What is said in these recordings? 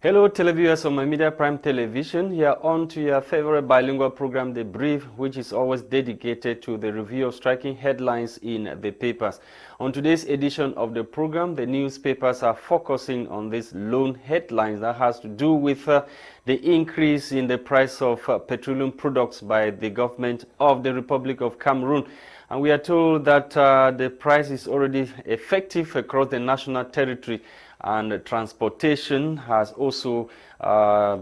Hello televiewers of my Media Prime Television. Here on to your favorite bilingual program, The Brief, which is always dedicated to the review of striking headlines in the papers. On today's edition of the program, the newspapers are focusing on this lone headlines that has to do with the increase in the price of petroleum products by the government of the Republic of Cameroon. And we are told that the price is already effective across the national territory, and transportation has also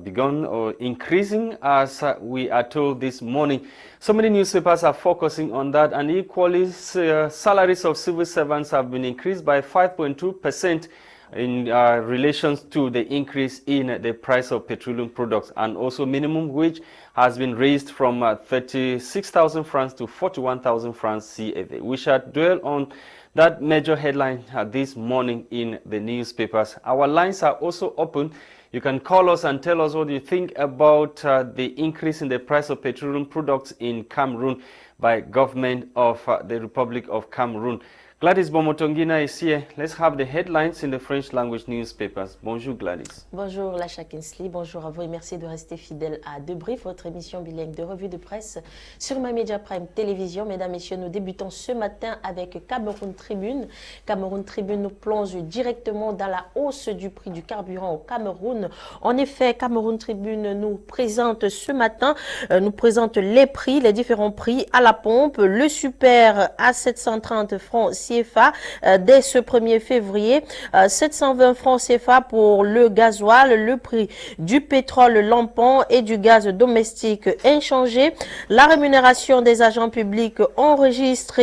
begun increasing, as we are told this morning. So many newspapers are focusing on that, and equally salaries of civil servants have been increased by 5.2% in relation to the increase in the price of petroleum products, and also minimum wage has been raised from 36,000 francs to 41,000 francs CFA. We shall dwell on that major headline this morning in the newspapers. Our lines are also open. You can call us and tell us what you think about the increase in the price of petroleum products in Cameroon by government of the Republic of Cameroon. Gwladys Bomotonguina is here. Let's have the headlines in the French language newspapers. Bonjour Gwladys. Bonjour Lasha. Bonjour à vous et merci de rester fidèle à The Brief, votre émission bilingue de revue de presse sur ma Media Prime Télévision. Mesdames, Messieurs, nous débutons ce matin avec Cameroun Tribune. Cameroun Tribune nous plonge directement dans la hausse du prix du carburant au Cameroun. En effet, Cameroun Tribune nous présente ce matin, les prix, les différents prix à la pompe. Le super à 730 francs CFA dès ce 1er février, 720 francs CFA pour le gasoil, le prix du pétrole lampant et du gaz domestique inchangé. La rémunération des agents publics enregistre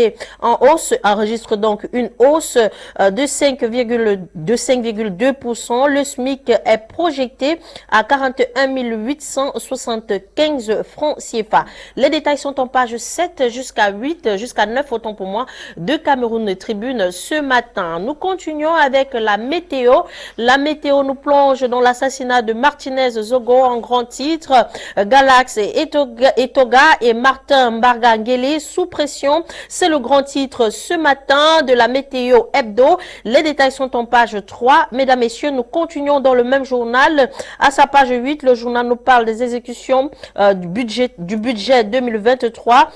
donc une hausse de 5,2%. Le SMIC est projeté à 41 875 francs CFA. Les détails sont en page 7 jusqu'à 9 autant pour moi de Cameroun Tribune ce matin. Nous continuons avec la météo. La météo nous plonge dans l'assassinat de Martinez Zogo en grand titre. Galax et Toga et Martin Mbargangele sous pression. C'est le grand titre ce matin de la météo hebdo. Les détails sont en page 3. Mesdames, Messieurs, nous continuons dans le même journal. À sa page 8, le journal nous parle des exécutions du budget 2023.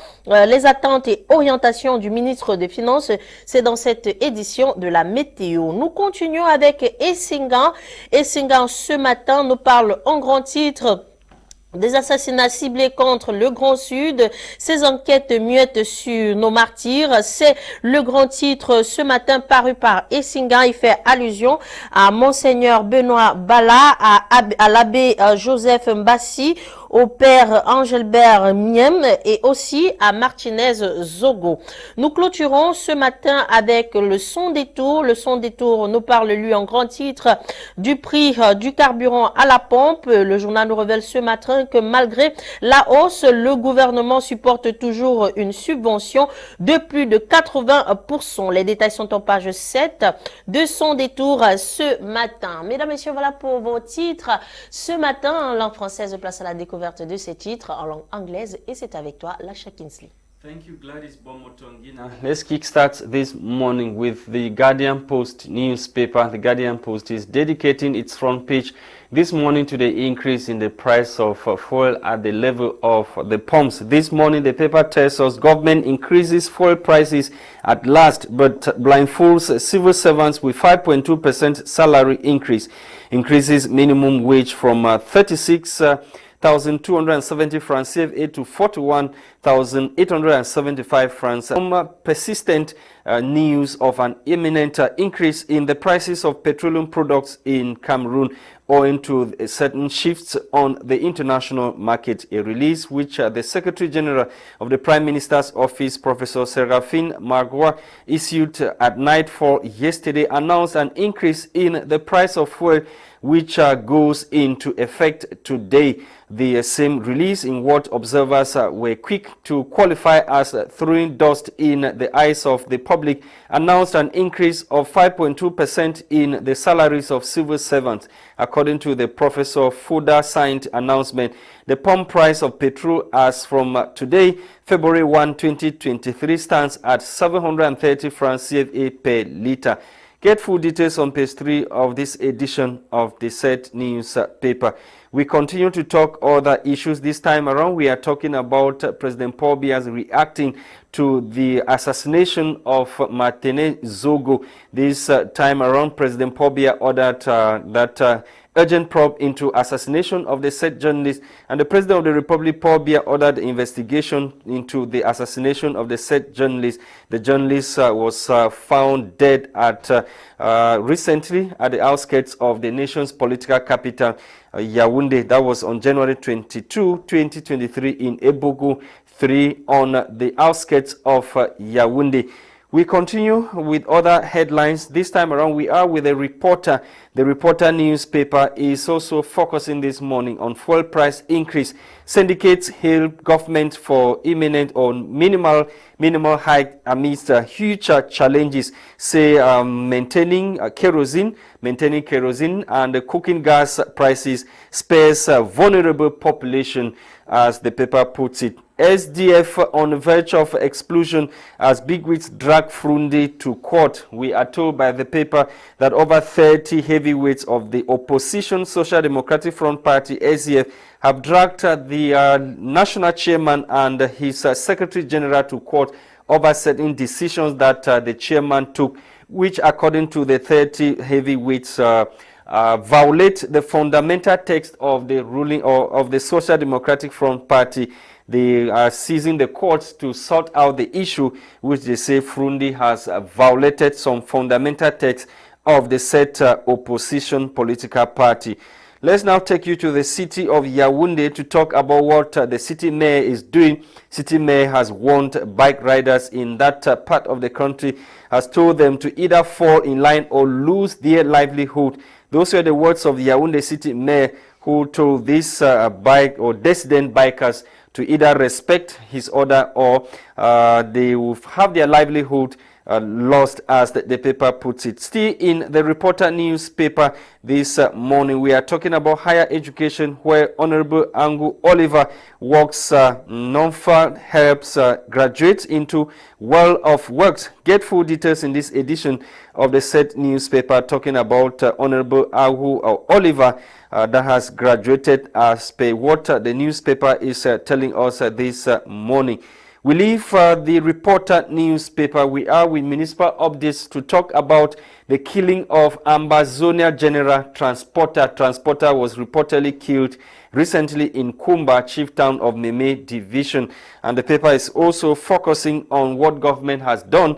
Les attentes et orientations du ministre des Finances. C'est dans cette édition de la météo. Nous continuons avec Essingan. Essingan ce matin nous parle en grand titre des assassinats ciblés contre le Grand Sud, ces enquêtes muettes sur nos martyrs. C'est le grand titre ce matin paru par Essingan. Il fait allusion à Monseigneur Benoît Bala, à l'abbé Joseph Mbassi, au père Angelbert Miem et aussi à Martinez Zogo. Nous clôturons ce matin avec le son des tours. Le son des tours nous parle, lui, en grand titre du prix du carburant à la pompe. Le journal nous révèle ce matin que malgré la hausse, le gouvernement supporte toujours une subvention de plus de 80%. Les détails sont en page 7 de son des tours ce matin. Mesdames, Messieurs, voilà pour vos titres. Ce matin, langue française place à la découverte de ces titres en langue anglaise, et c'est avec toi, Lasha. Thank you, Gwladys Bomotonguina. Let's kickstart this morning with the Guardian Post newspaper. The Guardian Post is dedicating its front page this morning to the increase in the price of fuel at the level of the pumps. This morning, the paper tells us government increases fuel prices at last, but blindfolds civil servants with 5.2% salary increase. Increases minimum wage from 36,270 francs CFA to 41,875 francs. Some persistent news of an imminent increase in the prices of petroleum products in Cameroon owing to certain shifts on the international market. A release which the Secretary General of the Prime Minister's Office, Professor Seraphine Margois, issued at nightfall yesterday announced an increase in the price of fuel which goes into effect today. The same release, in what observers were quick to qualify as throwing dust in the eyes of the public, announced an increase of 5.2% in the salaries of civil servants. According to the Professor Foda signed announcement, the pump price of petrol as from today, February 1, 2023, stands at 730 francs CFA per litre. Get full details on page 3 of this edition of the Set newspaper. We continue to talk other issues. This time around, we are talking about President Paul Biya's reacting to the assassination of Martine Zogo. This time around, President Paul Biya ordered that urgent probe into assassination of the said journalist, and the President of the Republic, Paul Biya, ordered investigation into the assassination of the said journalist. The journalist was found dead at recently at the outskirts of the nation's political capital, Yaoundé. That was on January 22, 2023 in Ebogo 3 on the outskirts of Yaoundé. We continue with other headlines. This time around, we are with a reporter. The Reporter newspaper is also focusing this morning on fuel price increase. Syndicates hail government for imminent or minimal hike amidst huge challenges. Say maintaining kerosene and cooking gas prices spares vulnerable population, as the paper puts it. SDF on the verge of explosion as bigwigs drag Frundi to court. We are told by the paper that over 30 heavyweights of the opposition Social Democratic Front Party, SDF, have dragged the national chairman and his secretary general to court over certain decisions that the chairman took, which, according to the 30 heavyweights, violate the fundamental text of the ruling or of the Social Democratic Front Party. They are seizing the courts to sort out the issue, which they say Frundi has violated some fundamental text of the said opposition political party. Let's now take you to the city of Yaoundé to talk about what the city mayor is doing. City mayor has warned bike riders in that part of the country, has told them to either fall in line or lose their livelihood. Those were the words of the Yaoundé city mayor, who told these bike or dissident bikers to either respect his order or they will have their livelihood lost, as the paper puts it. Still in the Reporter newspaper this morning, we are talking about higher education, where Honorable Angu Oliver works non-far helps graduates into world of works. Get full details in this edition of the said newspaper, talking about Honorable Angu Oliver that has graduated, as per what the newspaper is telling us this morning. We leave the Reporter newspaper. We are with municipal updates to talk about the killing of Ambazonia General Transporter. Transporter was reportedly killed recently in Kumba, chief town of Meme Division. And the paper is also focusing on what government has done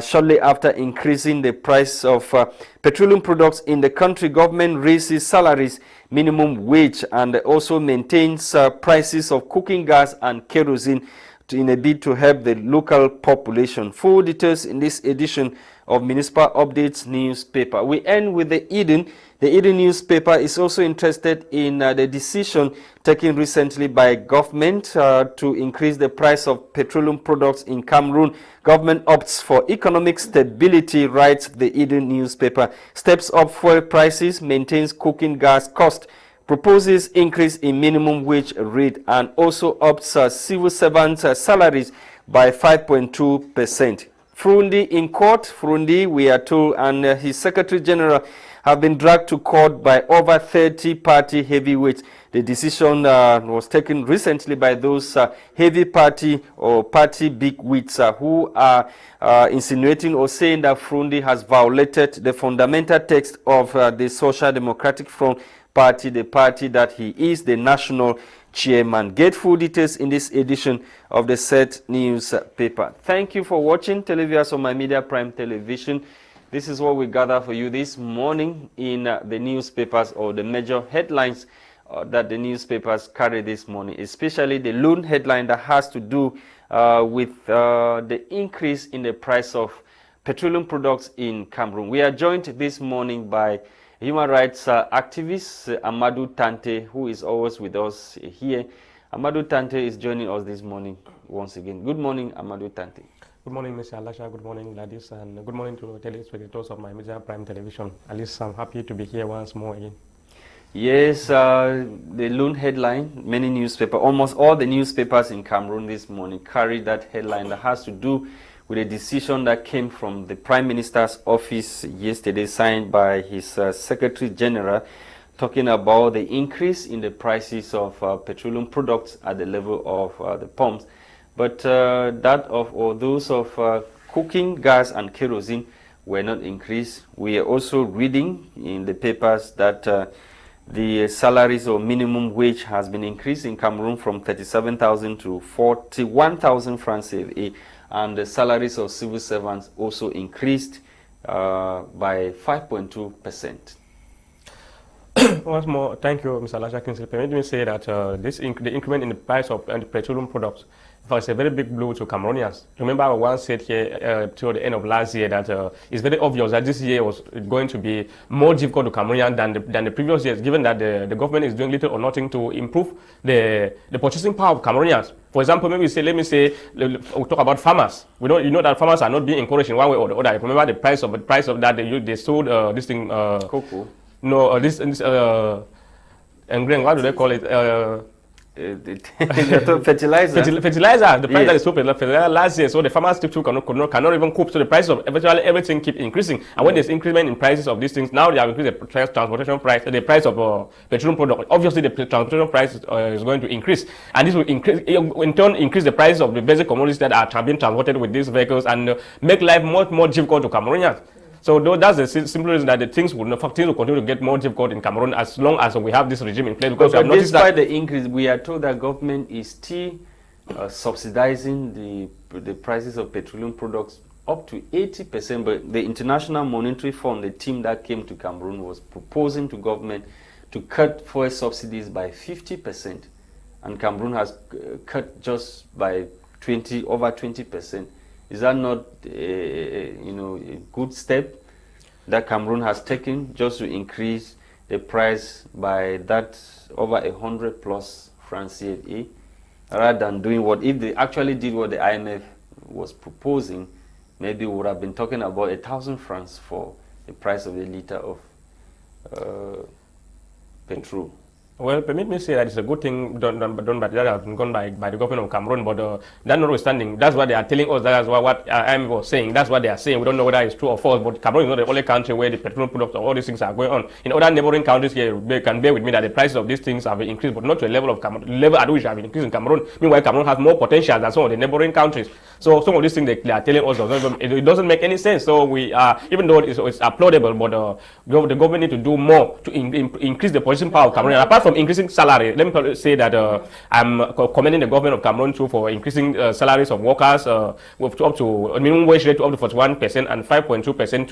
shortly after increasing the price of petroleum products in the country. Government raises salaries, minimum wage, and also maintains prices of cooking gas and kerosene in a bid to help the local population. Full details in this edition of Municipal Updates newspaper. We end with the Eden. The Eden newspaper is also interested in the decision taken recently by government to increase the price of petroleum products in Cameroon. Government opts for economic stability, writes the Eden newspaper. Steps up fuel prices, maintains cooking gas cost, proposes increase in minimum wage rate, and also ups civil servants' salaries by 5.2%. Frundi in court. Frundi, we are told, and his Secretary General have been dragged to court by over 30 party heavyweights. The decision was taken recently by those heavy party or party bigwigs who are insinuating or saying that Frundi has violated the fundamental text of the Social Democratic Front Party, the party that he is the national chairman. Get full details in this edition of the Set newspaper. Thank you for watching, televiewers on My Media Prime Television. This is what we gather for you this morning in the newspapers, or the major headlines that the newspapers carry this morning, especially the lone headline that has to do with the increase in the price of petroleum products in Cameroon. We are joined this morning by human rights activist Amadou Tarnteh, who is always with us here. Amadou Tarnteh is joining us this morning once again. Good morning, Amadou Tarnteh. Good morning, Mr. Lasha. Good morning, Gwladys, and good morning to telespectators of My Media Prime Television. At least I'm happy to be here once more again. Yes, the lone headline, many newspapers, almost all the newspapers in Cameroon this morning carry that headline that has to do with a decision that came from the Prime Minister's office yesterday, signed by his Secretary General, talking about the increase in the prices of petroleum products at the level of the pumps. But that of or those of cooking gas and kerosene were not increased. We are also reading in the papers that the salaries or minimum wage has been increased in Cameroon from 37,000 to 41,000 francs CFA, and the salaries of civil servants also increased by 5.2%. Once more, thank you, Mr. Lasha. Permit me to say that the increment in the price of petroleum products is a very big blow to Cameroonians. Remember, I once said here toward the end of last year that it's very obvious that this year was going to be more difficult to Cameroonians than the previous years, given that the government is doing little or nothing to improve the purchasing power of Cameroonians. For example, let me say, we'll talk about farmers. You know that farmers are not being encouraged in one way or the other. Remember the price of that they sold this thing. Cocoa. No, this and grain. What do they call it? Fertilizer. Fertilizer. The price that is so fertilizer last year, so the farmers still cannot even cope. So the price of eventually everything keep increasing. And when there's increment in prices of these things, now they have increased the transportation price, the price of petroleum product. Obviously, the transportation price is going to increase, and this will increase in turn increase the prices of the basic commodities that are being transported with these vehicles and make life much more difficult to Cameroonians. So that's the simple reason that things will continue to get more difficult in Cameroon as long as we have this regime in place. Because but despite the increase, we are told that government is still subsidizing the prices of petroleum products up to 80%. But the International Monetary Fund, the team that came to Cameroon, was proposing to government to cut fuel subsidies by 50%, and Cameroon has cut just by over 20%. Is that not a good step that Cameroon has taken just to increase the price by that over 100 plus francs CFA, rather than doing what, if they actually did what the IMF was proposing, maybe we would have been talking about 1,000 francs for the price of a liter of petrol. Well, permit me to say that it's a good thing done by that has been gone by the government of Cameroon, but that notwithstanding, that's what they are telling us. That's what IMF was saying. That's what they are saying. We don't know whether it's true or false, but Cameroon is not the only country where the petroleum products or all these things are going on. In other neighboring countries here, they can bear with me that the prices of these things have increased, but not to a level of level at which have increased in Cameroon. Meanwhile, Cameroon has more potential than some of the neighboring countries. So some of these things they are telling us, it doesn't make any sense. So we are, even though it's applaudable, but the government need to do more to increase the purchasing power of Cameroon. And apart from increasing salary, let me say that I'm commending the government of Cameroon too for increasing salaries of workers with up to a minimum wage rate to up to 41% and 5.2%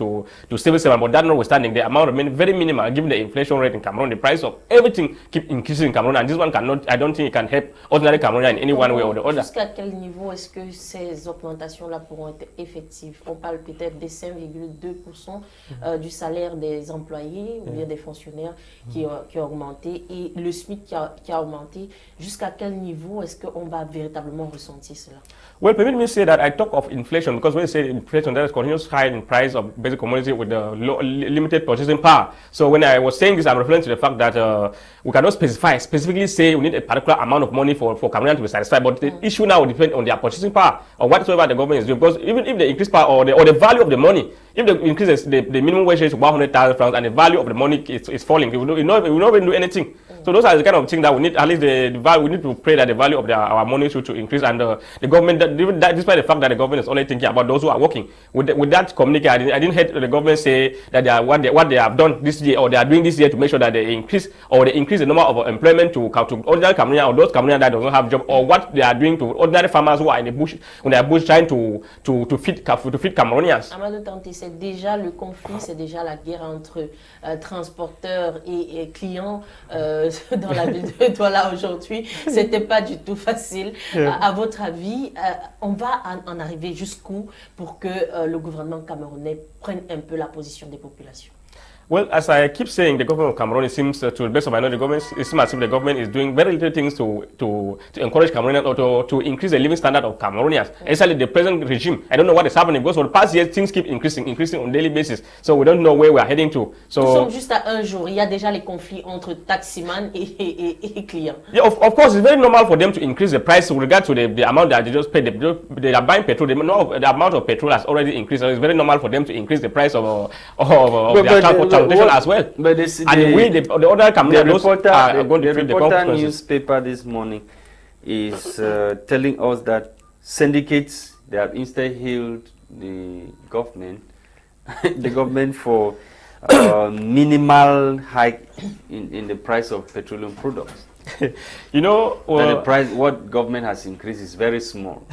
to civil servants. But that notwithstanding, the amount remains very minimal given the inflation rate in Cameroon. The price of everything keep increasing in Cameroon, and this one cannot. I don't think it can help ordinary Cameroonians in any one way or the other. Jusqu'à quel niveau est-ce que ces augmentations-là pourront être effectives? On parle peut-être des 5,2% du salaire des employés ou bien des fonctionnaires qui a augmenté, et le SMIC qui a augmenté. Jusqu'à quel niveau est-ce qu'on va véritablement ressentir cela? Well, permit me to say that I talk of inflation because when you say inflation, there is continuous high in price of basic commodity with the limited purchasing power. So when I was saying this, I'm referring to the fact that we cannot specifically say we need a particular amount of money for Cameroonians to be satisfied. But the issue now will depend on their purchasing power or whatsoever the government is doing. Because even if they increase power or the value of the money, if they increase the minimum wage rate to 100,000 francs and the value of the money is falling, we will not even do anything. So those are the kind of things that we need. At least the value, we need to pray that the value of our money should to increase, and the government, despite the fact that the government is only thinking about those who are working, with that communique, I didn't hear the government say that what they have done this year or they are doing this year to make sure that they increase the number of employment to ordinary Cameroonians or those Cameroonians that don't have job, or what they are doing to ordinary farmers who are in the bush trying to feed Cameroonians. Amadou, c'est déjà le conflit, c'est déjà la guerre entre transporteurs et clients dans la ville de Douala aujourd'hui. C'était pas du tout facile. À votre avis, on va en arriver jusqu'où pour que le gouvernement camerounais prenne un peu la position des populations? Well, as I keep saying, the government of Cameroon, it seems, to the best of my knowledge, it seems as if the government is doing very little things to encourage Cameroonians or to increase the living standard of Cameroonians. Especially the present regime. I don't know what is happening because for the past years, things keep increasing on a daily basis. So we don't know where we are heading to. So nous sommes juste à un jour. Il y a déjà les conflits entre taximan et clients. Yeah, of course, it's very normal for them to increase the price with regard to the amount that they just paid. They are buying petrol. The amount of petrol has already increased. So it's very normal for them to increase the price of their transportation as well. But the other Cameroonians are going to feel the consequences. Newspaper this morning is telling us that syndicates, they have instead hailed the government, the government for minimal hike in the price of petroleum products. You know, the price what government has increased is very small.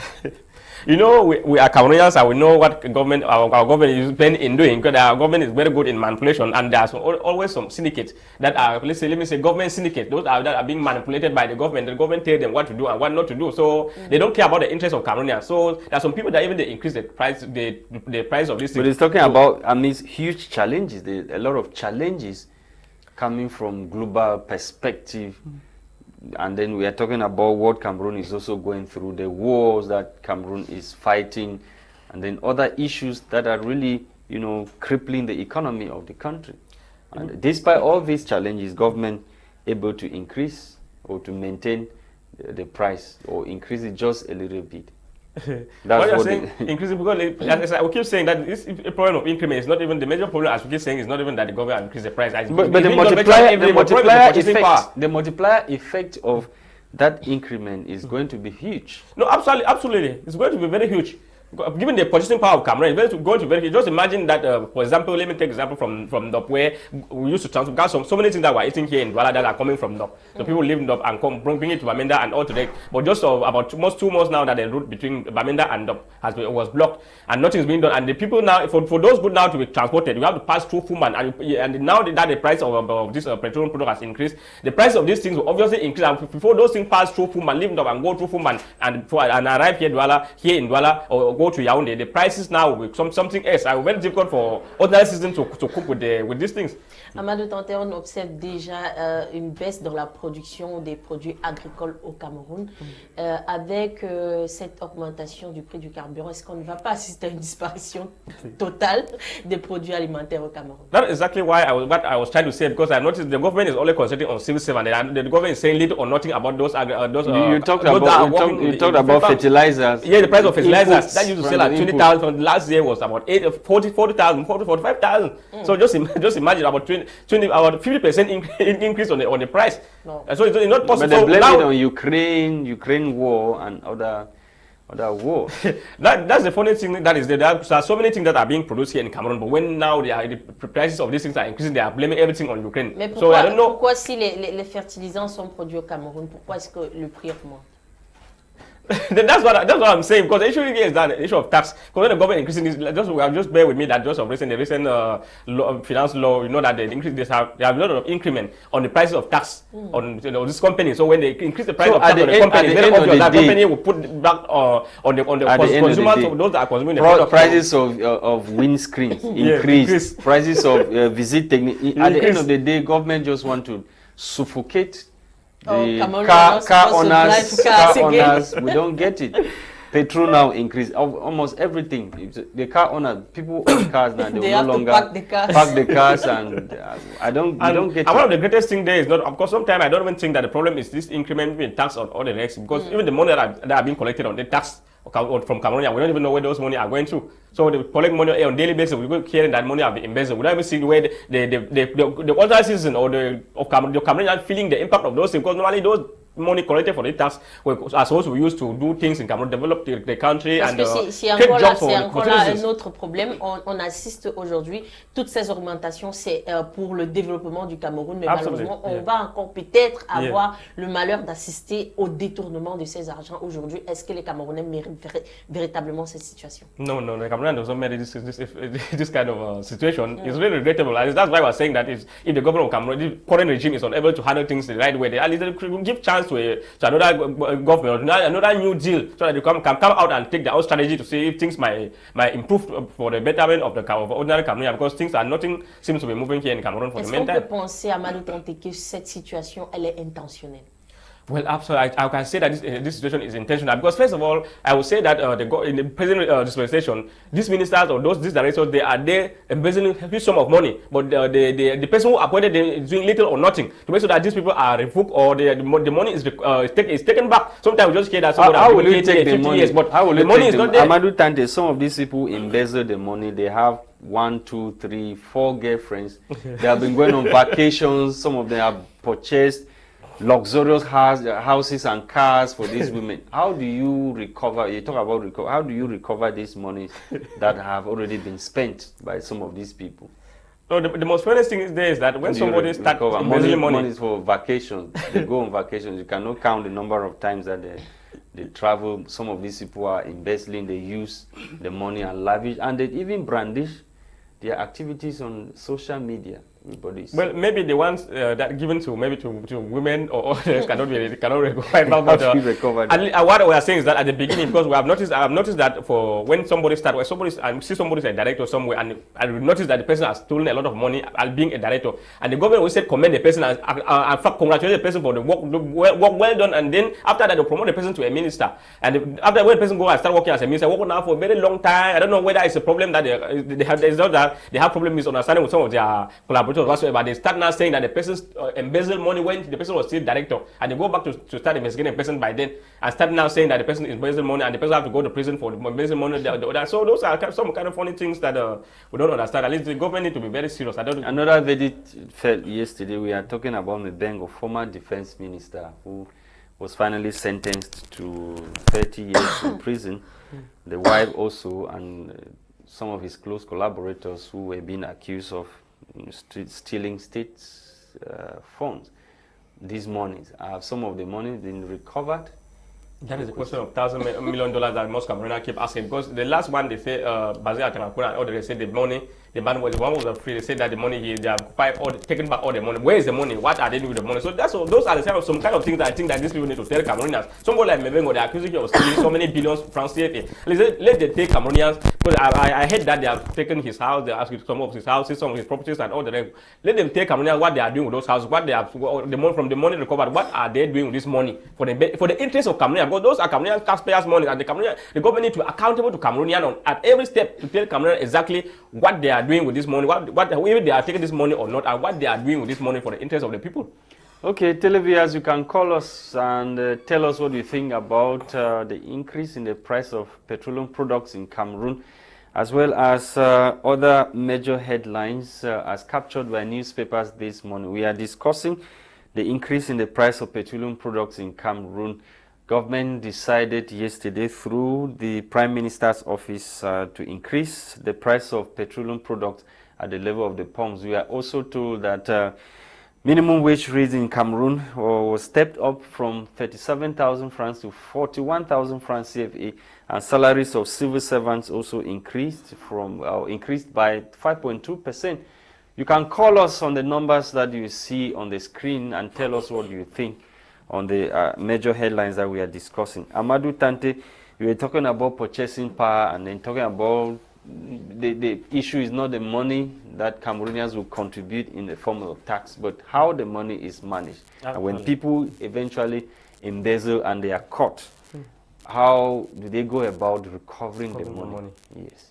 You know, we are Cameroonians and we know what government our government is planning in doing, because our government is very good in manipulation, and there's always some syndicates that are, let me say government syndicates, those that are being manipulated by the government. The government tells them what to do and what not to do, so they don't care about the interests of Cameroonians. So there are some people that even they increase the price of this thing. But it's talking about, I mean, huge challenges. There are a lot of challenges coming from global perspective. And then we are talking about what Cameroon is also going through, the wars that Cameroon is fighting, and then other issues that are really, you know, crippling the economy of the country. And despite all these challenges, government able to increase or to maintain the price or increase it just a little bit. That's what you're saying, increasing, because as I keep saying that this problem of increment is not even the major problem. As we keep saying, is not even that the government increase the price. But the multiplier effect of that increment is going to be huge. No, absolutely, it's going to be very huge. Given the purchasing power of Cameroon, it's going to be very huge. Just imagine that, for example, let me take example from Dop, where we used to transfer, because so many things that we're eating here in Douala that are coming from Dop. So people live in Dop and bring it to Bamenda and all today. But just about almost 2 months now that the route between Bamenda and Dop was blocked and nothing's being done. And the people now, for those goods now to be transported, you have to pass through Fuman. And now that the price of this petroleum product has increased, the price of these things will obviously increase. And before those things pass through Fuman, leave Dop and go through Fuman and arrive here in Douala, or go to Yaoundé, the prices now will be something else. It's very difficult for ordinary citizens to cope with these things. Amadou, Tarnteh, on observe déjà une baisse dans la production des produits agricoles au Cameroun. Avec cette augmentation du prix du carburant, est-ce qu'on ne va pas assister à une disparition totale des produits alimentaires au Cameroun? That's exactly what I was trying to say, because I noticed the government is only concentrating on civil servants, and the government is saying little or nothing about those. You talked about fertilizers. Yeah, the price of fertilizers that used to sell at 20,000 last year was about 40,000, 45,000. So just imagine about 50% increase on the price. No. So it's not possible. But they blame it on Ukraine war and other wars. That's the funny thing that is there. There are so many things that are being produced here in Cameroon, but when now the prices of these things are increasing, they are blaming everything on Ukraine. Mais so I don't know. Pourquoi si les fertilisants sont produits au Cameroun, pourquoi est-ce que le prix augmente? That's what I'm saying, because the issue here is that the issue of tax. Because when the government increasing this, just bear with me that just of recent finance law, you know that they have a lot of increment on the prices of tax on this company. So when they increase the price of tax on the company, it's very obvious that company will put it back on the consumers of those that are consuming the product. Prices of windscreens increase. Prices of visit technique. At the end of the day, government just want to suffocate the car owners. We don't get it. Petrol now increase almost everything. The car owners, people own cars now, they will no longer park the cars, and we don't get it. And one of the greatest things there is not, of course, sometimes I don't even think that the problem is this increment in tax on all the rest, because even the money that are being collected on the tax from Cameroon, we don't even know where those money are going to. So they collect money on daily basis. We go hearing that money have been embezzled. We don't even see where the ordinary citizen or the Cameroonian are feeling the impact of those things, because normally those money collected for the tax are supposed to be used to do things in Cameroon, develop the country. Parce and que c'est encore là un autre problème. On assiste aujourd'hui, toutes ces augmentations, c'est pour le développement du Cameroun, mais malheureusement, on va encore peut-être avoir le malheur d'assister au détournement de ces argents aujourd'hui. Est-ce que les Camerounais méritent véritablement cette situation? No, the Cameroon doesn't merit this kind of situation. It's really regrettable. And that's why we're saying that if the government of Cameroon, the current regime is unable to handle things the right way, they at least give chance chance to another government, another new deal, so that they can come out and take their own strategy to see if things might improve for the betterment of the ordinary Cameroonian, because nothing seems to be moving here in Cameroon for the meantime. Est-ce qu'on peut penser, Amadou Tarnteh, que cette situation elle est intentionnelle? Well, absolutely. I can say that this situation is intentional, because first of all, I would say that in the present dispensation, these ministers or these directors, they are there embezzling a huge sum of money, but the person who appointed them is doing little or nothing to make sure that these people are revoked or the money is taken back. Sometimes we just hear that somebody how will you take the money? Years, but how will the money is not there. Amadou Tarnteh, some of these people embezzle the money. They have 1, 2, 3, 4 girlfriends. They have been going on vacations. Some of them have purchased luxurious houses and cars for these women. How do you recover? You talk about recover. How do you recover this money that have already been spent by some of these people? No, the most funny thing is there is that when somebody starts embezzling money is for vacations. They go on vacations. You cannot count the number of times that they travel. Some of these people are embezzling. They use the money and lavish, and they even brandish their activities on social media. Well, maybe the ones that given to women or others cannot recover. What we are saying is that at the beginning, because I have noticed that for when somebody starts, I see somebody is a director somewhere, and I notice that the person has stolen a lot of money as being a director, and the government will say commend the person and congratulate the person for the work well done, and then after that they promote the person to a minister, and after when the person go and start working as a minister, working now for a very long time. I don't know whether it's a problem that they have. It's not that they have problem misunderstanding with some of their collaborators whatsoever. They start now saying that the person embezzled money when the person was still director, and they go back to start investigating the person by then, and start now saying that the person embezzled money and the person have to go to prison for embezzling money. So those are some kind of funny things that we don't understand. At least the government need to be very serious. Another verdict fell yesterday. We are talking about Tebong, a former defense minister who was finally sentenced to 30 years in prison. The wife also, and some of his close collaborators who were being accused of stealing state funds. These monies, have some of the money been recovered? That is a question of $1,000 million that most Cameroonians keep asking, because the last one they say, Bazia Tanakuna, or they say the money, the man was free. They said that the money they have taken back all the money. Where is the money? What are they doing with the money? So those are some kind of things that I think that these people need to tell Cameroonians. Somebody like Tebong, they're accusing you of stealing so many billions from CFA. Let them take Cameroonians, because I heard that they have taken his house, they asked some of his houses, some of his properties, and all the rest. Let them take Cameroonians what they are doing with those houses, what they have the money from the money recovered. What are they doing with this money for the interest of Cameroonians? Because those are Cameroonian taxpayers' money, and the government need to be accountable to Cameroonians at every step to tell Cameroonians exactly what they are doing with this money, whether they are taking this money or not, and what they are doing with this money for the interest of the people. Okay, televiewers, you can call us and tell us what you think about the increase in the price of petroleum products in Cameroon, as well as other major headlines as captured by newspapers this morning. We are discussing the increase in the price of petroleum products in Cameroon. Government decided yesterday through the Prime Minister's office to increase the price of petroleum products at the level of the pumps. We are also told that minimum wage raise in Cameroon was stepped up from 37,000 francs to 41,000 francs CFA, and salaries of civil servants also increased by 5.2%. You can call us on the numbers that you see on the screen and tell us what you think on the major headlines that we are discussing. Amadou Tarnteh, we were talking about purchasing power, and then talking about the issue is not the money that Cameroonians will contribute in the form of tax, but how the money is managed. And when people eventually embezzle and they are caught, how do they go about recovering the money? Yes.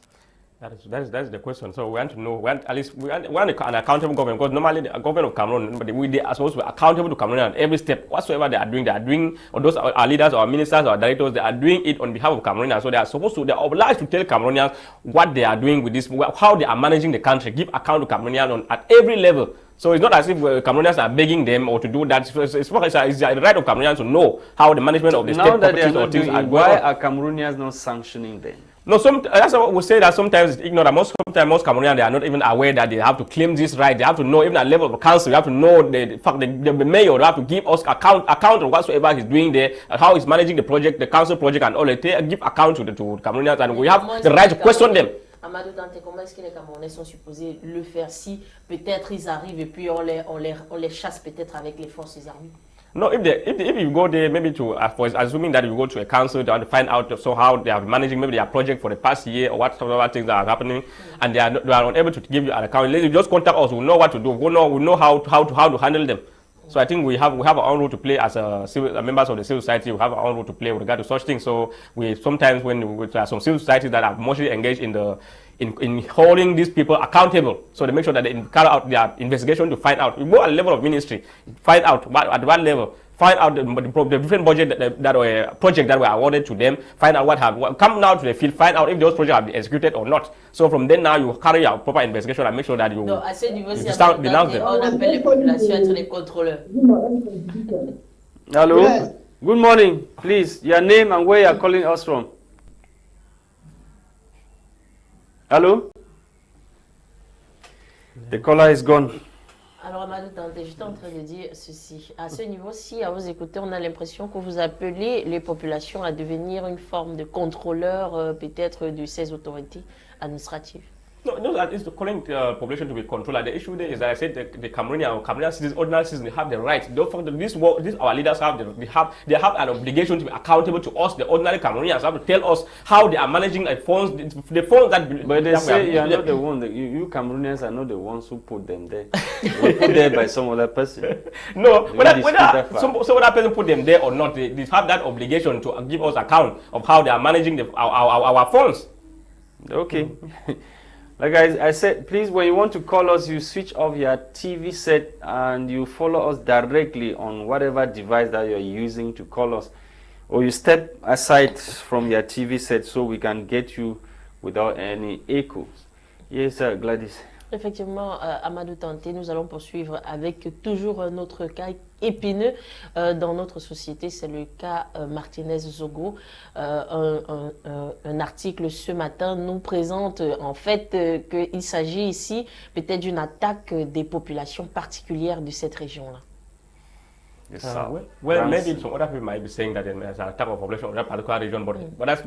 That's the question. So we want to know, we want an accountable government, because normally the government of Cameroon, they are supposed to be accountable to Cameroon at every step. Whatsoever they are doing, or those are our leaders, or ministers, or directors, they are doing it on behalf of Cameroonians. So they are obliged to tell Cameroonians what they are doing with this, how they are managing the country, give account to Cameroonians at every level. So it's not as if Cameroonians are begging them or to do that. It's the right of Cameroonians to know how the management of the state properties or things are going. Why are Cameroonians not sanctioning them? No, that's what we say, that sometimes it's ignored. Most Cameroonians, they are not even aware that they have to claim this right. They have to know, even at the level of the council, you have to know the mayor, they have to give us account of whatsoever he's doing there, how he's managing the project, the council project, and all. They give account to Cameroonians, and we have the right to question them. Amadou Tarnteh, comment est-ce que les Camerounais sont supposés le faire si peut-être ils arrivent et puis on les chasse peut-être avec les forces armées? No, if you go there, maybe to for assuming that you go to a council to find out so how they are managing maybe their project for the past year or what things that are happening, and they are unable to give you an account. You just contact us. We know what to do. We know how to handle them. So I think we have our own role to play as members of the civil society. We have our own role to play with regard to such things. So we sometimes when there are some civil societies that are mostly engaged in holding these people accountable, so they make sure that they carry out their investigation to find out. We go at the level of ministry, find out at what level, find out the different budget that were project that were awarded to them, find out what come now to the field, find out if those projects have been executed or not. So from then now you carry out proper investigation and make sure that you. Donc à ce niveau, denounce them. On appelle les populations à être les contrôleurs. Hello. Yes. Good morning. Please, your name and where you are calling us from. Allô? The caller is gone. Alors, Amadou, j'étais en train de dire ceci. À ce niveau, si à vous écouter, on a l'impression que vous appelez les populations à devenir une forme de contrôleur, peut-être, de ces autorités administratives. No, it's calling the population to be controlled. The issue there is that I said the Cameroonian citizens, ordinary citizens, have the right. Don't forget this our leaders have they have an obligation to be accountable to us, the ordinary Cameroonians. Have to tell us how they are managing the funds that. But they say you are not the one. You Cameroonians are not the ones who put them there. They were put there by some other person. No, whether some other person put them there or not, they have that obligation to give us account of how they are managing our funds. Okay. Like I said, please, when you want to call us, you switch off your TV set and you follow us directly on whatever device that you're using to call us. Or you step aside from your TV set so we can get you without any echoes. Yes, Gwladys. Effectivement, Amadou Tarnteh, nous allons poursuivre avec toujours un autre cas épineux dans notre société, c'est le cas Martinez-Zogo. Un article ce matin nous présente en fait qu'il s'agit ici peut-être d'une attaque des populations particulières de cette région-là. Well, maybe some other people might be saying that there's an attack of population of that particular region, but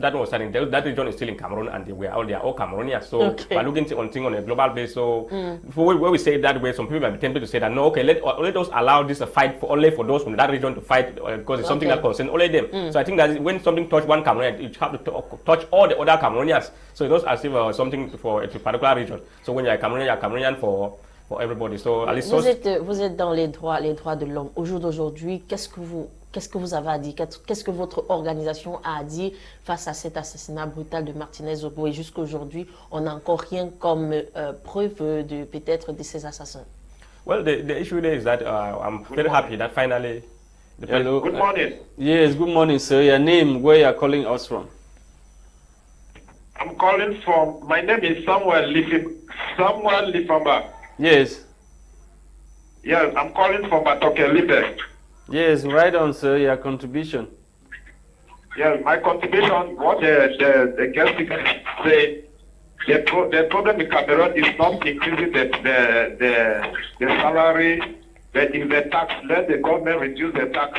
that was starting. That region is still in Cameroon, and they are all Cameroonians. So we're looking on a global basis. So where we say it that way, some people might be tempted to say that no, okay, let us allow this fight only for those from that region to fight because it's something that concerns only them. So I think that when something touches one Cameroonian, it have to touch all the other Cameroonians. So it's not as if something for a particular region. So when you're Cameroonian for everybody. So at least vous êtes dans les droits de l'homme. Au jour d'aujourd'hui, qu'est-ce que vous avez à dire? Qu'est-ce que votre organisation a à dire face à cet assassinat brutal de Martinez-Zogo? Et jusqu'à aujourd'hui, on n'a encore rien comme preuve de peut-être de ces assassins. Well, the issue there is that I'm very happy that finally. Hello. Good morning. Yes, good morning, sir. Your name, where you are calling us from? I'm calling from. My name is Samuel Lifamba. Yes. Yes, I'm calling from Batoke. Yes, right on, sir. Your contribution. Yes, my contribution. What the guest speaker say, the problem in Cameroon is not increasing the salary, but in the tax. Let the government reduce the tax,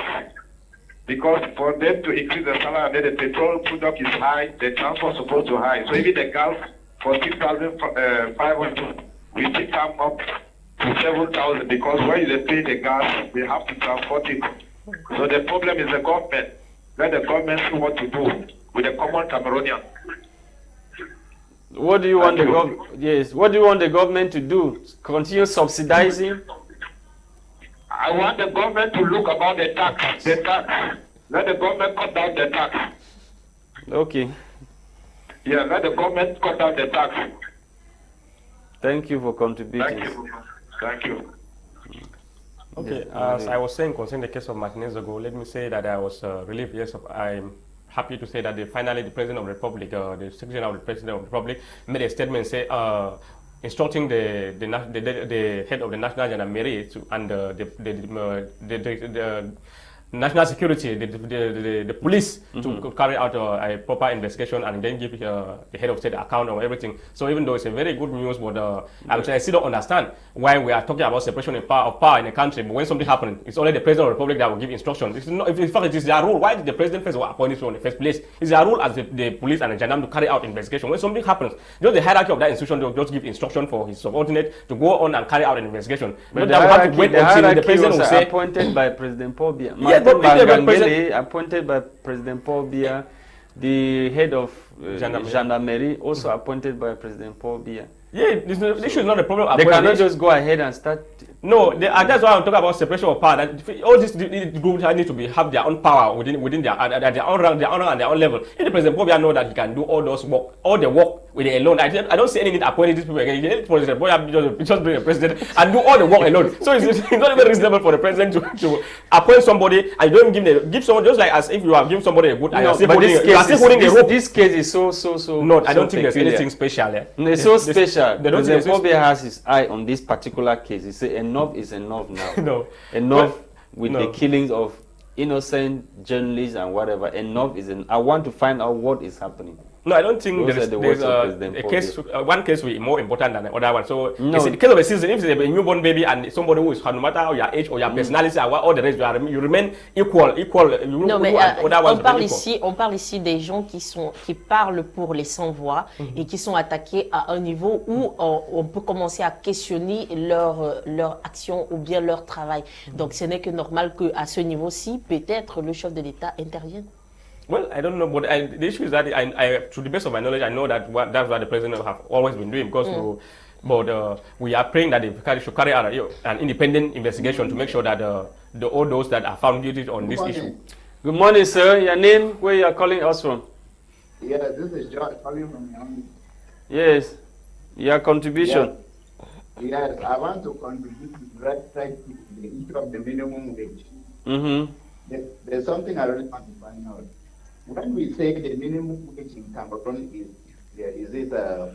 because for them to increase the salary, then the petrol product is high, the transport is supposed to high. So even the gas for 6,500. We still come up to 7,000 because when they pay the gas, they have to transport it. So the problem is the government. Let the government see what to do with the common Cameroonian. What do you want What do you want the government to do? Continue subsidizing? I want the government to look about the tax. Let the government cut down the tax. Okay. Yeah, let the government cut down the tax. Thank you for contributing. Thank you. Okay, as I was saying concerning the case of Martinez-Zogo, let me say that I was relieved. Yes, I'm happy to say that finally the President of the Republic, the Secretary of the President of the Republic, made a statement instructing the head of the National Gendarmerie and national security, the police to carry out a proper investigation and then give the head of state account of everything. So even though it's a very good news, but I still don't understand why we are talking about separation of power in a country, but when something happens, it's only the president of the republic that will give instruction. It's not, in fact, it is their rule. Why did the president first appoint this in the first place? It's their rule as the police and the gendarme to carry out investigation. When something happens, just the hierarchy of that institution will just give instruction for his subordinate to go on and carry out an investigation. But the hierarchy the president was appointed by President Paul Biya. Appointed by President Paul Biya, the head of gendarmerie, also appointed by President Paul Biya. Yeah, this issue is not a problem. They cannot just go ahead and start. No, that's why I'm talking about separation of power. That all these groups need to have their own power within their own rank, their own and their own level. If the President Paul Biya know that he can do all the work with it alone, I don't see any need appointing these people again. President Paul Biya just bring a president and do all the work alone. So it's not even reasonable for the president to appoint somebody and you don't give someone, just like as if you have given somebody a good. No, but this case is so. No, I don't think there's anything special. It's so special. President Paul Biya has his eye on this particular case. He said enough is enough now. Enough with the killings of innocent journalists and whatever. Enough is enough. I want to find out what is happening. No, I don't think there's a case. One case will be more important than the other one. So it's the case of a citizen. If it's a newborn baby and somebody who is, no matter how your age or your personality or all the rest, you remain equal. Non, mais on parle ici des gens qui parlent pour les sans-voix et qui sont attaqués à un niveau où on peut commencer à questionner leur action ou bien leur travail. Donc ce n'est que normal qu'à ce niveau-ci, peut-être le chef de l'État intervienne. Well, I don't know, but the issue is that to the best of my knowledge, I know that that's what the president have always been doing because we are praying that they should carry out an independent investigation to make sure that all those that are found guilty on this issue. Good morning, sir. Your name, where you are calling us from? Yeah, this is George calling from Miami. Yes, your contribution. Yes, I want to contribute to the issue of the minimum wage. There's something I really want to find out. When we say the minimum wage in Cameroon is it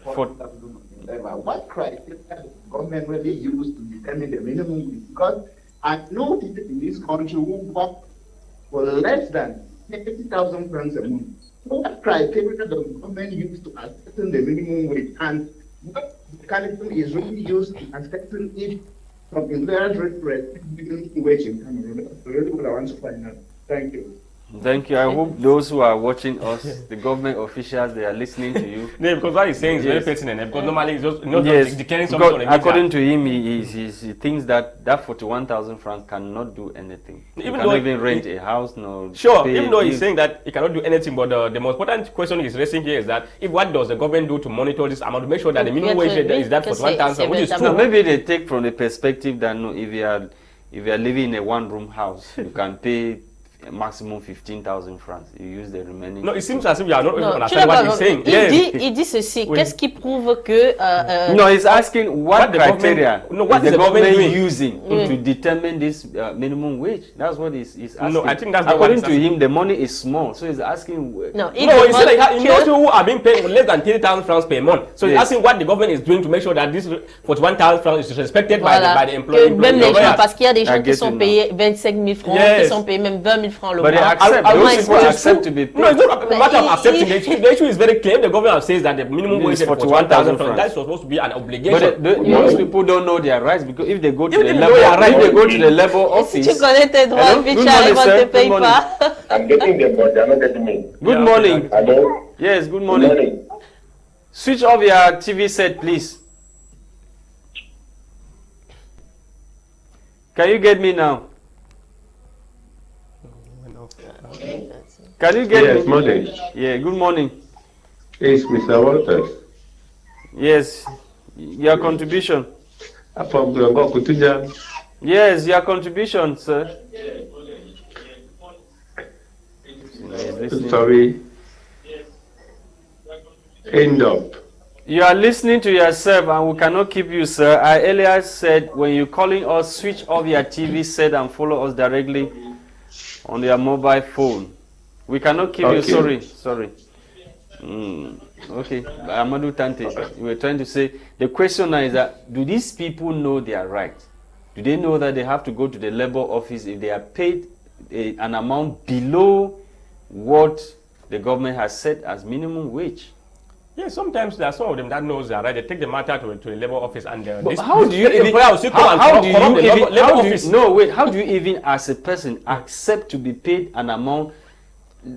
40,000 whatever, what criteria does the government really use to determine the minimum wage? Because I know people in this country who work for less than 80,000 francs a month. So what criteria does the government use to assess the minimum wage? And what mechanism is really used in assessing if some employers respect minimum wage in Cameroon? That's really what I want to find out. Thank you. Thank you. I hope those who are watching us, the government officials, they are listening to you. Yeah, because what he's saying is very pertinent. Because normally it's just not declaring something on the according to him, he thinks that 41,000 francs cannot do anything. He cannot even rent a house, no. Sure, even though he's saying that he cannot do anything, but the most important question he's raising here is that what does the government do to monitor this amount to make sure that the minimum wage is that 41,000, which is true. No, maybe they take from the perspective that no, if you are living in a one-room house, you can pay maximum 15,000 francs. You use the remaining. No, it seems as if you are not understanding what he's saying. Il dit ceci. Qu'est-ce qui prouve que? No, he's asking what criteria what is the government using to determine this minimum wage. That's what he's asking. No, I think that's according to him, the money is small, so he's asking. No, he said like those who are being paid less than 30,000 francs per month. So he's asking what the government is doing to make sure that this 41,000 francs is respected by the employer. Même les gens, parce qu'il y a des gens qui sont payés 25 000 francs, qui sont payés même 20 000 francs le mois. But those people accept to be paid. No, it's not a matter of accepting. The issue is very clear. The government says that the minimum wage is 41,000 francs. That's supposed to be an obligation. But most people don't know their rights because if they go to the level office. Si tu connais tes droits, Bichard, on ne te paye pas. I'm getting them, but they're not getting me. Good morning. Hello? Yes, good morning. Switch off your TV set, please. Can you get me now? Can you get me? Yes, morning. Yeah, good morning. It's Mr. Walters. Yes, your contribution. From Kutuja. Yes, your contribution, sir. Sorry. End up. You are listening to yourself and we cannot keep you, sir. I earlier said when you're calling us, switch off your TV set and follow us directly on your mobile phone. We cannot keep you. Sorry. Okay, Amadou Tarnteh, you were trying to say, the question now is that, do these people know their rights? Do they know that they have to go to the labor office if they are paid an amount below what the government has set as minimum wage. Yeah, sometimes there are some of them that knows that, right? They take the matter to the labor office and how do you even, how do you even as a person accept to be paid an amount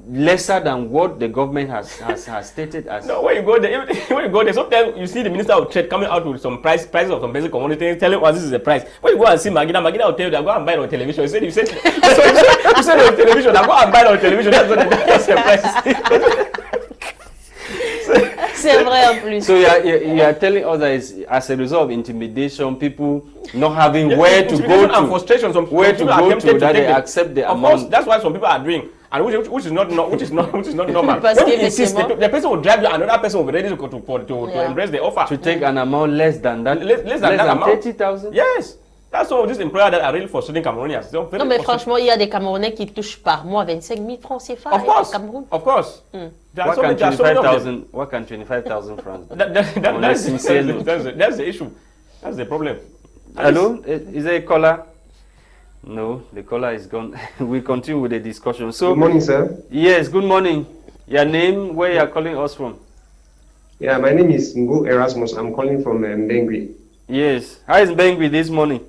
lesser than what the government has stated as? No, when you go there, sometimes you see the Minister of Trade coming out with some prices of some basic commodities, telling us this is the price. When you go and see Magina will tell you that go and buy it on television. You said on television, that go and buy it on television. That's the price. C'est vrai en plus. So you are telling us that it's as a result of intimidation, people not having where to go to, and frustration, where to go to, that they accept the amount. Course, that's why some people are doing, and which is not normal. Parce when you insist, the person will drive you, another person will be ready to embrace the offer. To take an amount less than that, less than that amount. 30,000. Yes. That's all these employers that are really frustrating Cameroonians. Non, mais franchement, il y a des Camerounais qui touchent par mois 25 000 francs CFA au Cameroun. Of course. What can 25,000 francs do? That's the issue. That's the problem. Hello? Is there a caller? No, the caller is gone. We continue with the discussion. So, good morning, sir. Yes, good morning. Your name, where you are calling us from? Yeah, my name is Ngo Erasmus. I'm calling from Bengui. Yes. How is Bengui this morning?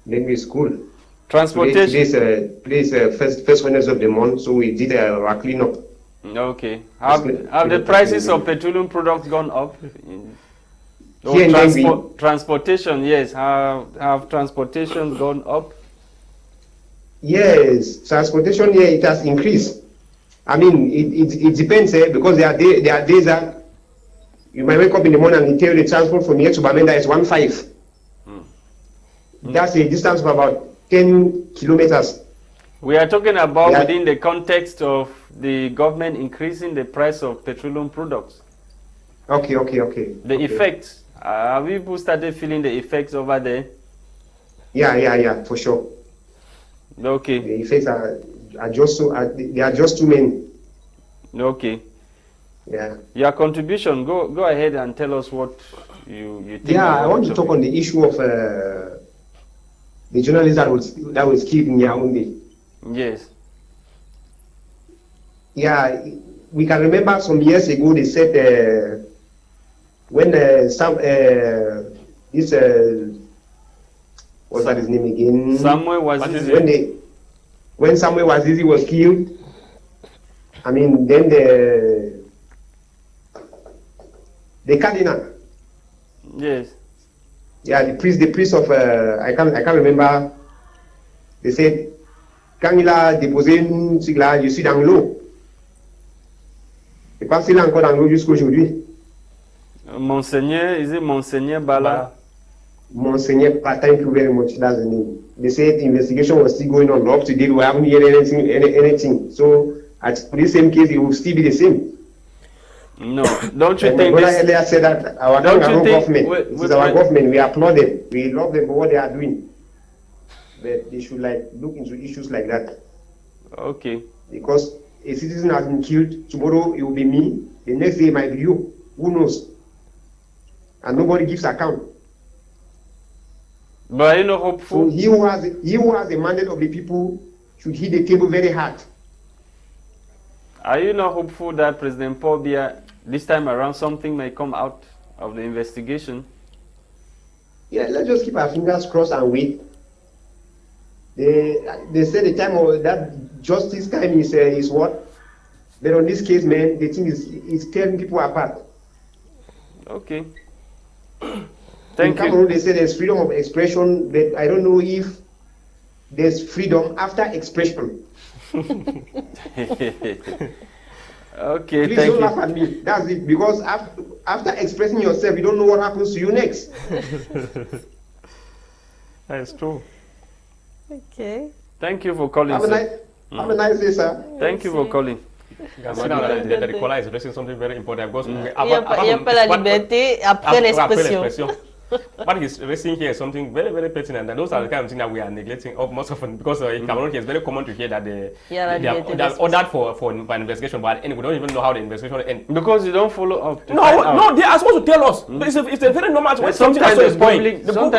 Bengui is cool. Transportation. Today's first Wednesday of the month, so we did our cleanup. Okay. Have the prices of petroleum products gone up? Transportation, yes. Have transportation gone up? Yes, transportation, yeah, it has increased. I mean, it depends, because there are days that you might wake up in the morning and tell the transport from here to Bamenda is 1.5. That's a distance of about 10 kilometers. We are talking about within the context of the government increasing the price of petroleum products. Okay. The effects. Have people started feeling the effects over there? Yeah, for sure. Okay. The effects are just they are just too many. Okay. Yeah. Your contribution. Go ahead and tell us what you think. Yeah, I want to talk on the issue of the journalist that was killed in Yaoundé. Yes. Yeah, we can remember some years ago they said when what's that his name again? Samuel Wazizi. When Samuel Wazizi was killed, I mean, then the cardinal. Yes. Yeah, the priest of I can't remember. They said quand il a déposé une sigla, je suis dans l'eau. Et parce qu'il est encore dans l'eau jusqu'aujourd'hui. Monseigneur, is it Monseigneur Bala? Monseigneur, thank you very much. That's the name. They said the investigation was still going on. Up to date, we haven't heard anything. So at this same case, it will still be the same. No, don't you think? Earlier said that our government, this is our government. We applaud them. We love them for what they are doing. But they should look into issues like that. Okay. Because a citizen has been killed. Tomorrow it will be me. The next day it might be you. Who knows? And nobody gives account. But are you not hopeful? So he who has the mandate of the people should hit the table very hard. Are you not hopeful that President Paul Biya, this time around, something may come out of the investigation? Yeah, let's just keep our fingers crossed and wait. They say the time of that justice time is what? But on this case, man, the thing is tearing people apart. Okay. Thank you. In Cameroon, they say there's freedom of expression, but I don't know if there's freedom after expression. Okay, please don't laugh at me. That's it. Because after expressing yourself, you don't know what happens to you next. That is true. Okay. Thank you for calling. Have a nice day, sir. Thank you for calling. The caller is addressing something very important. Because il n'y a pas la liberté après l'expression. what he's raising here is something very, very pertinent, and those are the kind of things that we are neglecting of most often, because in Cameroon it's very common to hear that they are ordered for an investigation, but we don't even know how the investigation ends. Because you don't follow up. No, they are supposed to tell us. It's a very normal way. Sometimes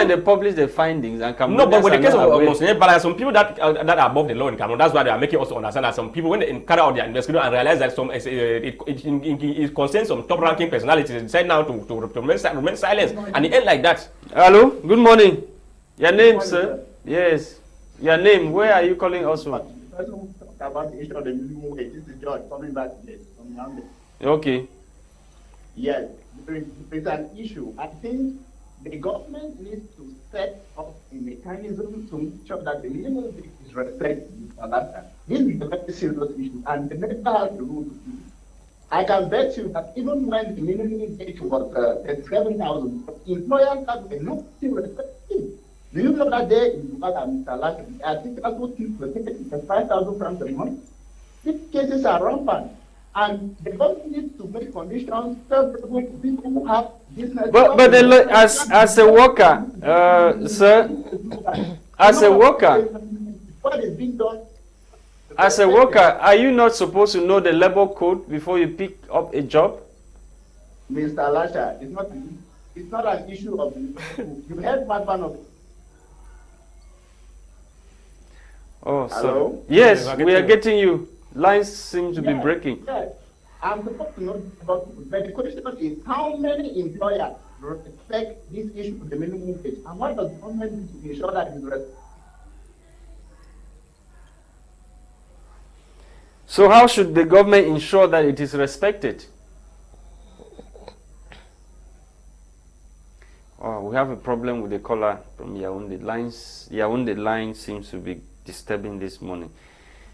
they publish the findings and Cameroonians. No, but with the case of Monsignor, but there are some people that are above the law in Cameroon. That's why they are making us understand that some people, when they carry out their investigation and realize that it concerns some top-ranking personalities, they decide now to remain silent, and it ends like that. Hello, good morning. Your name, sir? Yes. Your name, where are you calling us from? About the issue of the minimum wage, this is George coming back today from Monday. Okay. Yes, it's an issue. I think the government needs to set up a mechanism to make sure that the minimum wage is respected. This is a very serious issue, and the minister has the rule. I can bet you that even when the minimum wage was 37,000, employers have not still respected. Do you know that there is Mr. Lasha? I think that's what people taking 5,000 francs a month. These cases are rampant, and the government needs to make conditions favorable to people who have business. But as a worker, sir, as a worker, what is being done? As a worker, are you not supposed to know the labor code before you pick up a job? Mr. Lasha, it's not an issue of you heard one of it. Oh, hello? So yes, we are getting you. Lines seem to be breaking. Yes. I'm supposed to know, but the question is how many employers respect this issue of the minimum wage, and what does the government do to ensure that it is respected? So how should the government ensure that it is respected? Oh, we have a problem with the caller from Yaoundé. Yaoundé line seems to be disturbing this morning.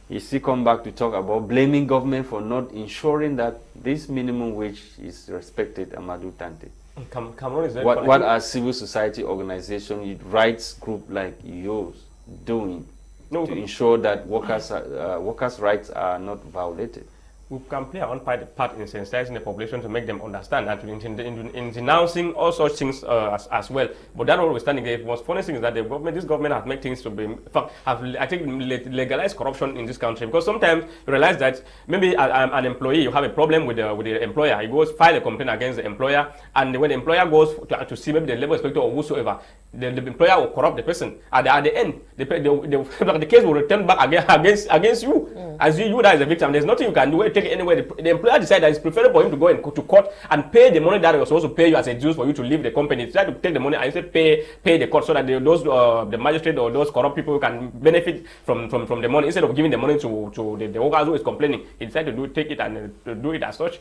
You still come back to talk about blaming government for not ensuring that this minimum wage is respected, Amadou Tarnteh. Cameroon is what are civil society organizations, rights group like yours doing to ensure that workers' rights are not violated? We can play our own part in sensitizing the population to make them understand and in denouncing all such things as well. But that notwithstanding, the most funny thing is that this government has made things to be, in fact, I think, legalized corruption in this country. Because sometimes you realize that maybe an employee, you have a problem with the employer, he goes file a complaint against the employer, and when the employer goes to see maybe the labor inspector or whosoever, the employer will corrupt the person. At the end, the case will return back against you. As you that is a victim, there's nothing you can do. Take it anywhere. The employer decides that it's preferable for him to go to court and pay the money that he was supposed to pay you as a dues for you to leave the company. Try to take the money and instead pay the court so that the magistrate or those corrupt people can benefit from the money instead of giving the money to the workers who is complaining. He decided to take it and do it as such.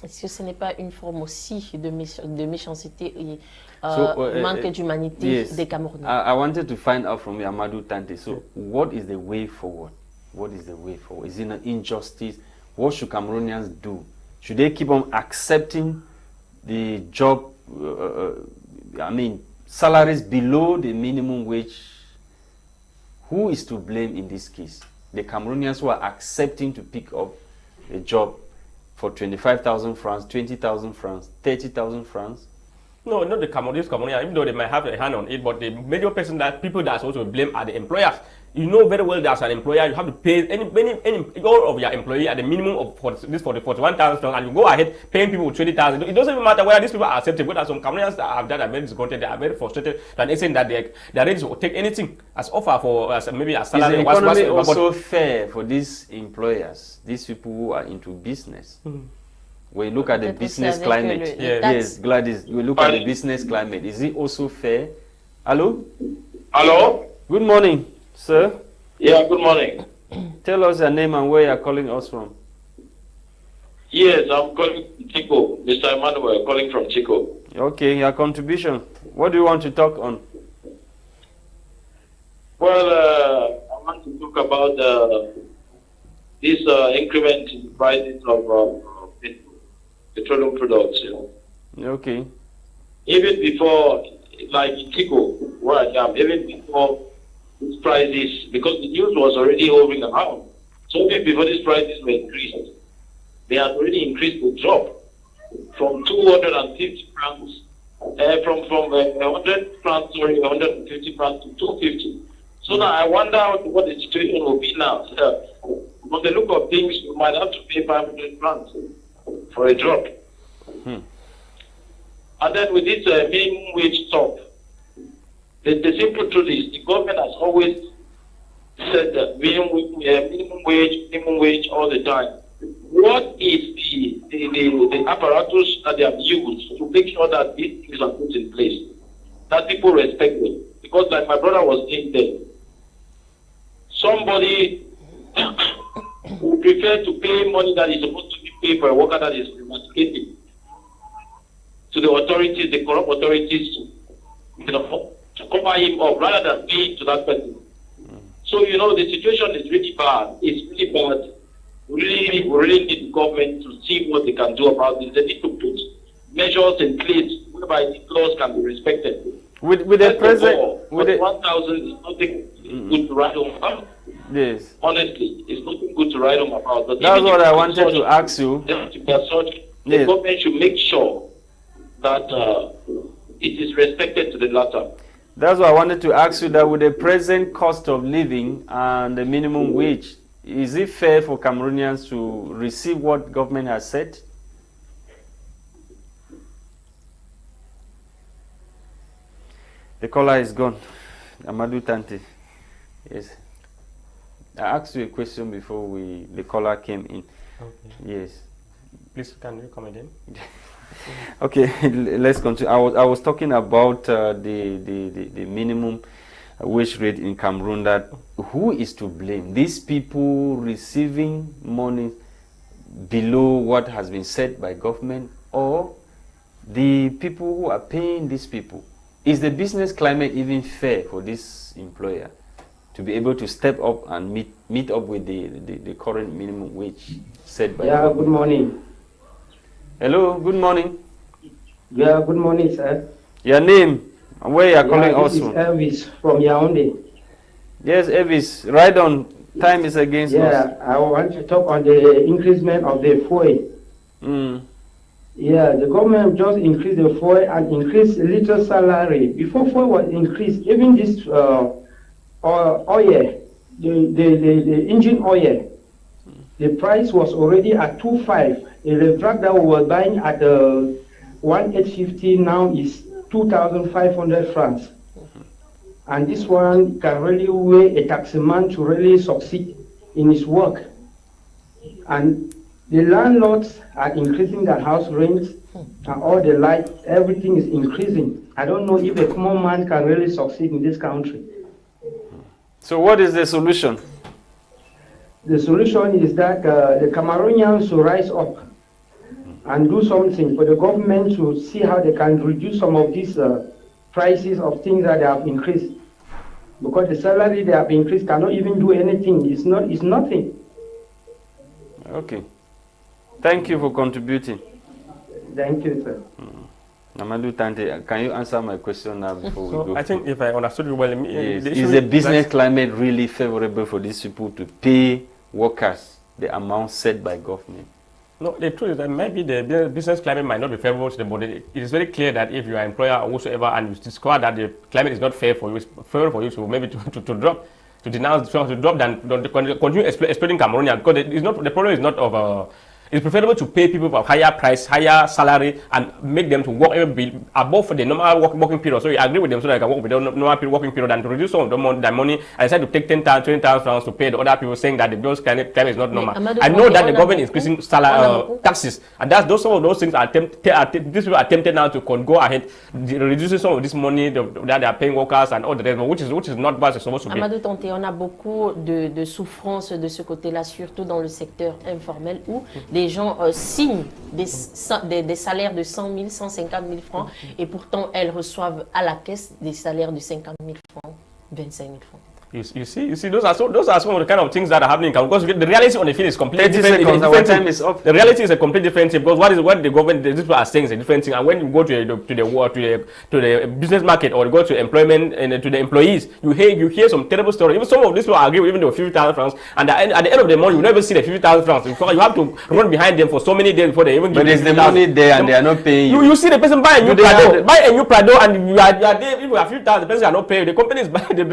Est-ce que ce n'est pas une forme aussi de méchanceté et manque d'humanité des Camerounais? I wanted to find out from Amadou Tarnteh. So, what is the way forward? What is the way forward? Is it an injustice? What should Cameroonians do? Should they keep on accepting the job, salaries below the minimum wage? Who is to blame in this case? The Cameroonians who are accepting to pick up a job for 25,000 francs, 20,000 francs, 30,000 francs? No, not the Cameroonians, even though they might have a hand on it, but the major people that are also blamed are the employers. You know very well that as an employer, you have to pay all of your employee at the minimum of 41,000 francs, and you go ahead paying people 20,000. It doesn't even matter whether these people are accepted. Whether some Cameroonians that are very disgruntled, they are very frustrated, and they say that they are ready to take anything as offer for maybe a salary. Is the economy also fair for these employers, these people who are into business? When you look at the business climate, yes, Gwladys, we look at the business climate. Is it also fair? Hello? Hello? Good morning, sir. Yeah, good morning. Tell us your name and where you are calling us from. Yes, I'm calling from Chico. Mr. Emmanuel, calling from Chico. Okay, your contribution. What do you want to talk on? Well, I want to talk about this increment in prices of petroleum products. Okay. Even before, like in Chico, where I am, even before these prices, because the news was already hovering around. So even before these prices were increased, they had already increased the drop from 250 francs 100 francs, sorry, 150 francs to 250. So now I wonder what the situation will be now. From the look of things, you might have to pay 500 francs for a drop. And then with this minimum wage stop, the simple truth is the government has always said that minimum wage all the time. What is the apparatus that they have used to make sure that these things are put in place, that people respect them? Because like my brother was saying there, somebody would prefer to pay money that is supposed to be paid for a worker that is masticating to the authorities, the corrupt authorities, to cover him up rather than pay to that person. So, the situation is really bad. It's really bad. We really need the government to see what they can do about this. They need to put measures in place whereby the laws can be respected. With the present, 1,000 is nothing good to write home about. Yes. Honestly, it's nothing good to write home about. But that's what I wanted to ask you. The government should make sure that it is respected to the latter. That's what I wanted to ask you, that with the present cost of living and the minimum wage, is it fair for Cameroonians to receive what government has said? The caller is gone. Amadou Tarnteh. Yes. I asked you a question before the caller came in. Okay. Yes. Please, can you come again? Okay, let's continue. I was talking about the minimum wage rate in Cameroon. That who is to blame? These people receiving money below what has been set by government, or the people who are paying these people? Is the business climate even fair for this employer to be able to step up and meet up with the current minimum wage set by government? Good morning. Hello, good morning. Yeah, good morning, sir. Your name and where you are calling us from? Elvis from Yaoundé. Yes, Elvis, right on. Time is against us. Yeah, I want to talk on the increasement of the fuel. Yeah, the government just increased the fuel and increased little salary. Before fuel was increased, even this oil, the engine oil, the price was already at 2.5. The truck that we were buying at 1,850 now is 2,500 francs. And this one can really weigh a taxman to really succeed in his work. And the landlords are increasing their house rents and all the lights, everything is increasing. I don't know if a common man can really succeed in this country. So what is the solution? The solution is that the Cameroonians should rise up and do something for the government to see how they can reduce some of these prices of things that they have increased. Because the salary they have increased cannot even do anything. It's nothing. Okay. Thank you for contributing. Thank you, sir. Amadou Tarnteh, can you answer my question now before we go? I think if I understood you well, yes. Is the business climate really favorable for these people to pay workers the amount set by government? No, the truth is that maybe the business climate might not be favorable to them, but it is very clear that if you are an employer or whatsoever and you discover that the climate is not fair for you, it's fair for you to maybe to drop, to denounce, to drop, than to continue exploiting Cameroonians, because it's not, the problem is not of it's preferable to pay people for higher price, higher salary, and make them to work above the normal working period. So you agree with them so that they can work with the normal working period, and to reduce some of the money, I decided to take 10,000, 20,000 francs to pay the other people, saying that the bills climate is not normal. Amadou, I know that the government is increasing salary taxes, and that's some of those things these people are tempted now to go ahead, reducing some of this money that they are paying workers and all the rest, which is not what it's supposed to be. Amadou Tarnteh, on a beaucoup de souffrance de ce côté-là, surtout dans le secteur informel où les gens signent des salaires de 100 000, 150 000 francs et pourtant elles reçoivent à la caisse des salaires de 50 000 francs, 25 000 francs. You see, those are some of the kind of things that are happening. Because the reality on the field is completely different. The reality is a completely different thing, because what the government, these people are saying is a different thing. And when you go to the business market, or you go to employment and to the employees, you hear some terrible stories. Even some of these people agree with even the 50,000 francs, and at the end of the month, you never see the 50,000 francs. You have to run behind them for so many days before they even give you. But there's the money there, and they are not paying you. You see the person buy a new Prado, and you are there. If you have 50,000, the person are not paying. The company is buying the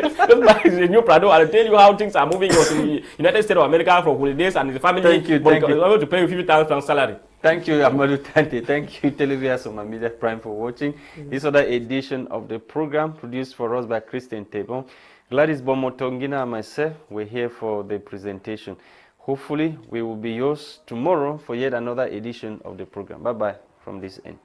just buy the new Prado. I'll tell you how things are moving in the United States of America for holidays, and the family. Thank you. Able to pay you 50,000 francs salary. Thank you, Amadou Tarnteh. Thank you, televiewers of Media Prime, for watching this other edition of the program produced for us by Christain Tebong. Gwladys, Bomotonguina, and myself, we're here for the presentation. Hopefully, we will be yours tomorrow for yet another edition of the program. Bye-bye from this end.